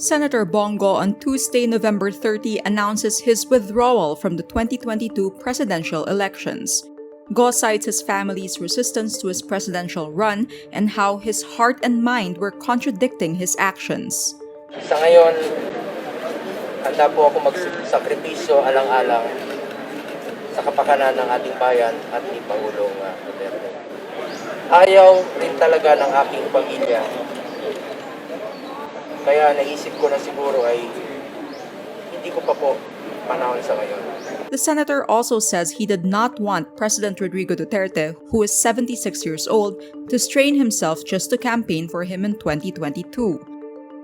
Senator Bong Go on Tuesday, November 30, announces his withdrawal from the 2022 presidential elections. Go cites his family's resistance to his presidential run and how his heart and mind were contradicting his actions. Sa ngayon, handa po ako magsakripisyo alang-alang sa kapakanan ng ating bayan at ni Pangulong Duterte. Ayaw rin talaga ng aking pamilya. Kaya naisip ko na siguro ay hindi ko pa po panahon sa ngayon. The senator also says he did not want President Rodrigo Duterte, who is 76 years old, to strain himself just to campaign for him in 2022.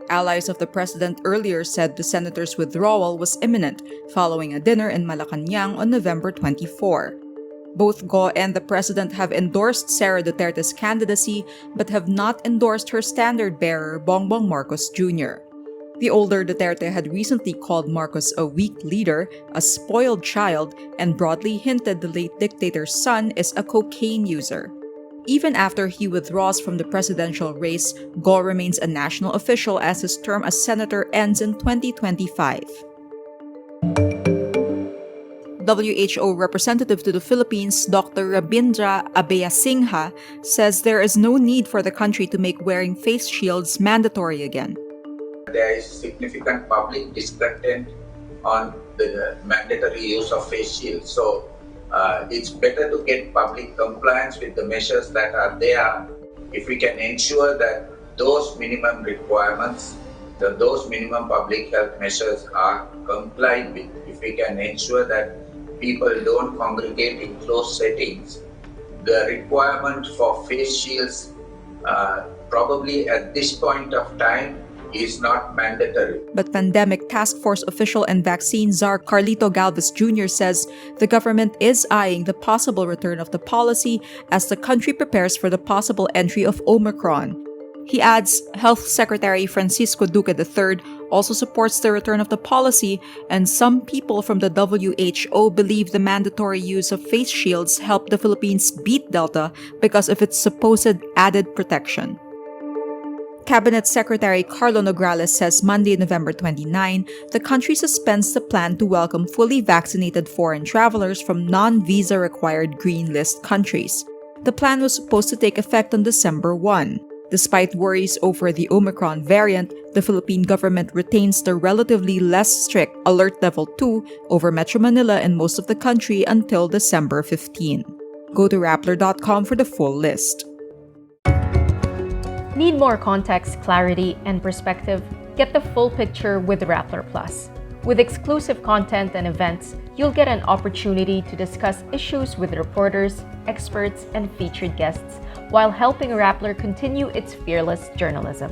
Allies of the president earlier said the senator's withdrawal was imminent following a dinner in Malacanang on November 24. Both Go and the president have endorsed Sara Duterte's candidacy but have not endorsed her standard-bearer Bongbong Marcos Jr. The older Duterte had recently called Marcos a weak leader, a spoiled child, and broadly hinted the late dictator's son is a cocaine user. Even after he withdraws from the presidential race, Go remains a national official as his term as senator ends in 2025. WHO representative to the Philippines, Dr. Rabindra Abeyasinghe, says there is no need for the country to make wearing face shields mandatory again. There is significant public discontent on the mandatory use of face shields. So it's better to get public compliance with the measures that are there. If we can ensure that those minimum requirements, those minimum public health measures are complied with, if we can ensure that people don't congregate in closed settings, the requirement for face shields probably at this point of time is not mandatory. But Pandemic Task Force official and vaccine czar Carlito Galvez Jr. says the government is eyeing the possible return of the policy as the country prepares for the possible entry of Omicron. He adds Health Secretary Francisco Duque III also supports the return of the policy, and some people from the WHO believe the mandatory use of face shields helped the Philippines beat Delta because of its supposed added protection. Cabinet Secretary Carlo Nograles says Monday, November 29, the country suspends the plan to welcome fully vaccinated foreign travelers from non-visa required green list countries. The plan was supposed to take effect on December 1. Despite worries over the Omicron variant, the Philippine government retains the relatively less strict Alert Level 2 over Metro Manila and most of the country until December 15. Go to Rappler.com for the full list. Need more context, clarity, and perspective? Get the full picture with Rappler Plus. With exclusive content and events, you'll get an opportunity to discuss issues with reporters, experts, and featured guests while helping Rappler continue its fearless journalism.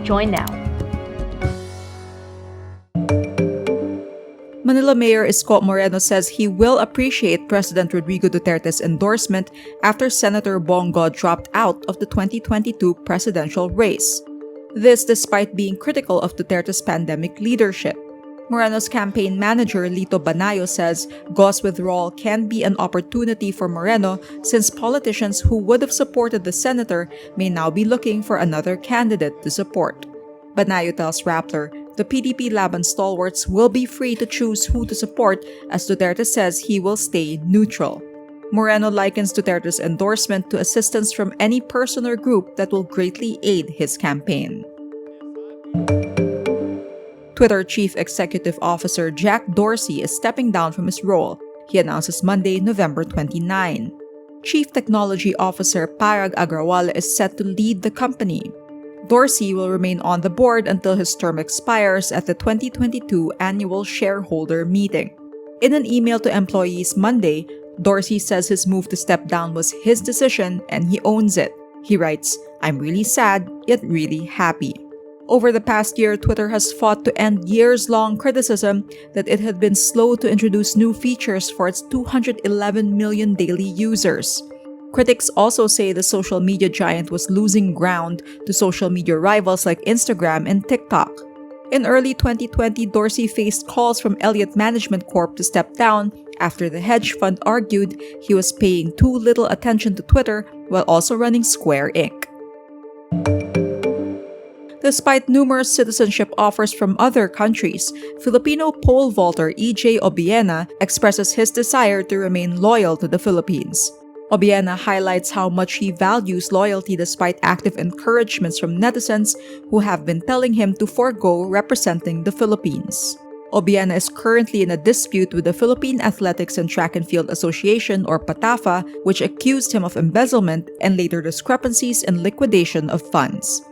Join now. Manila Mayor Isko Moreno says he will appreciate President Rodrigo Duterte's endorsement after Senator Bong Go dropped out of the 2022 presidential race. This despite being critical of Duterte's pandemic leadership. Moreno's campaign manager Lito Banayo says Go's withdrawal can be an opportunity for Moreno since politicians who would have supported the senator may now be looking for another candidate to support. Banayo tells Rappler the PDP Laban stalwarts will be free to choose who to support as Duterte says he will stay neutral. Moreno likens Duterte's endorsement to assistance from any person or group that will greatly aid his campaign. Twitter Chief Executive Officer Jack Dorsey is stepping down from his role, he announces Monday, November 29. Chief Technology Officer Parag Agrawal is set to lead the company. Dorsey will remain on the board until his term expires at the 2022 annual shareholder meeting. In an email to employees Monday, Dorsey says his move to step down was his decision and he owns it. He writes, "I'm really sad, yet really happy." Over the past year, Twitter has fought to end years-long criticism that it had been slow to introduce new features for its 211 million daily users. Critics also say the social media giant was losing ground to social media rivals like Instagram and TikTok. In early 2020, Dorsey faced calls from Elliott Management Corp to step down after the hedge fund argued he was paying too little attention to Twitter while also running Square Inc. Despite numerous citizenship offers from other countries, Filipino pole vaulter EJ Obiena expresses his desire to remain loyal to the Philippines. Obiena highlights how much he values loyalty despite active encouragements from netizens who have been telling him to forego representing the Philippines. Obiena is currently in a dispute with the Philippine Athletics and Track and Field Association or PATAFA, which accused him of embezzlement and later discrepancies in liquidation of funds.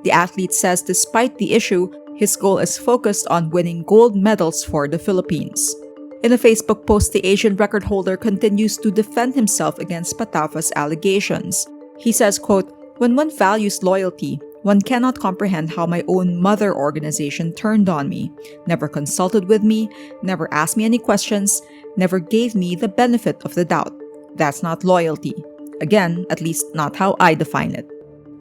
The athlete says despite the issue, his goal is focused on winning gold medals for the Philippines. In a Facebook post, the Asian record holder continues to defend himself against PATAFA's allegations. He says, quote, "When one values loyalty, one cannot comprehend how my own mother organization turned on me, never consulted with me, never asked me any questions, never gave me the benefit of the doubt. That's not loyalty. Again, at least not how I define it."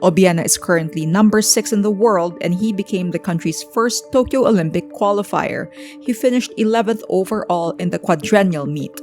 Obiena is currently number 6 in the world and he became the country's first Tokyo Olympic qualifier. He finished 11th overall in the quadrennial meet.